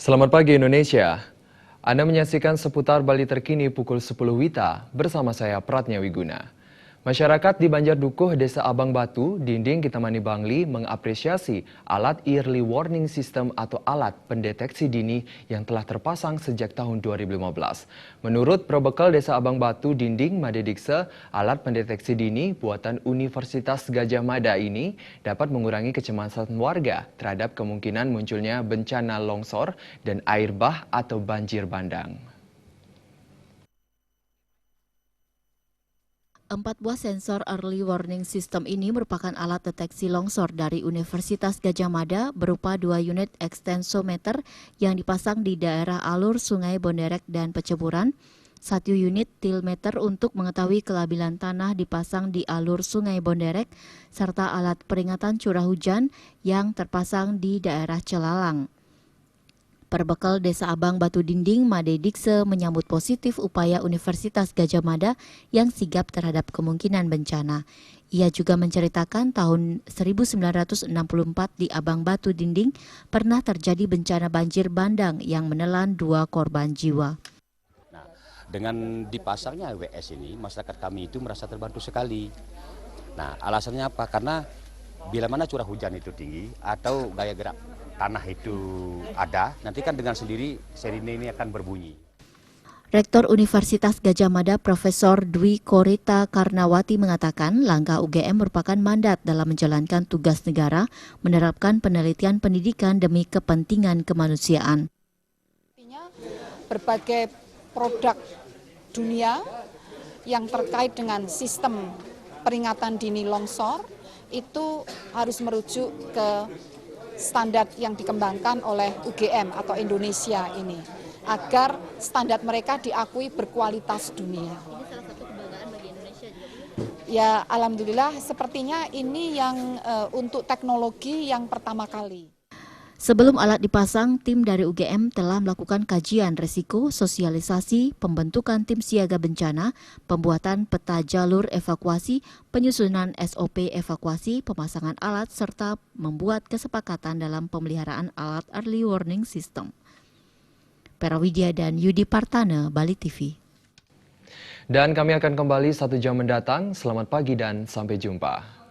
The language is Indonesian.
Selamat pagi Indonesia. Anda menyaksikan seputar Bali terkini pukul 10 WITA bersama saya Pratnya Wiguna. Masyarakat di Banjardukuh, Desa Abang Batu, Dinding Kitamani Bangli mengapresiasi alat Early Warning System atau alat pendeteksi dini yang telah terpasang sejak tahun 2015. Menurut Probekal Desa Abang Batu, Dinding Madedikse, alat pendeteksi dini buatan Universitas Gadjah Mada ini dapat mengurangi kecemasan warga terhadap kemungkinan munculnya bencana longsor dan air bah atau banjir bandang. 4 buah sensor early warning system ini merupakan alat deteksi longsor dari Universitas Gadjah Mada berupa 2 unit ekstensometer yang dipasang di daerah alur Sungai Bonderek dan Peceburan, 1 unit tilmeter untuk mengetahui kelabilan tanah dipasang di alur Sungai Bonderek, serta alat peringatan curah hujan yang terpasang di daerah Celalang. Perbekal Desa Abang Batu Dinding Madedikse menyambut positif upaya Universitas Gadjah Mada yang sigap terhadap kemungkinan bencana. Ia juga menceritakan tahun 1964 di Abang Batu Dinding pernah terjadi bencana banjir bandang yang menelan 2 korban jiwa. Nah, dengan dipasangnya WS ini, masyarakat kami itu merasa terbantu sekali. Nah, alasannya apa? Karena bila mana curah hujan itu tinggi atau gaya gerak tanah itu ada, nanti kan dengan sendiri sirine ini akan berbunyi. Rektor Universitas Gadjah Mada Profesor Dwi Korita Karnawati mengatakan langkah UGM merupakan mandat dalam menjalankan tugas negara menerapkan penelitian pendidikan demi kepentingan kemanusiaan. Berbagai produk dunia yang terkait dengan sistem peringatan dini longsor itu harus merujuk ke standar yang dikembangkan oleh UGM atau Indonesia ini, agar standar mereka diakui berkualitas dunia. Ini salah satu kebanggaan bagi Indonesia juga. Ya, alhamdulillah sepertinya ini yang untuk teknologi yang pertama kali. Sebelum alat dipasang, tim dari UGM telah melakukan kajian risiko, sosialisasi, pembentukan tim siaga bencana, pembuatan peta jalur evakuasi, penyusunan SOP evakuasi, pemasangan alat, serta membuat kesepakatan dalam pemeliharaan alat early warning system. Perawidya dan Yudi Partana, Bali TV. Dan kami akan kembali 1 jam mendatang. Selamat pagi dan sampai jumpa.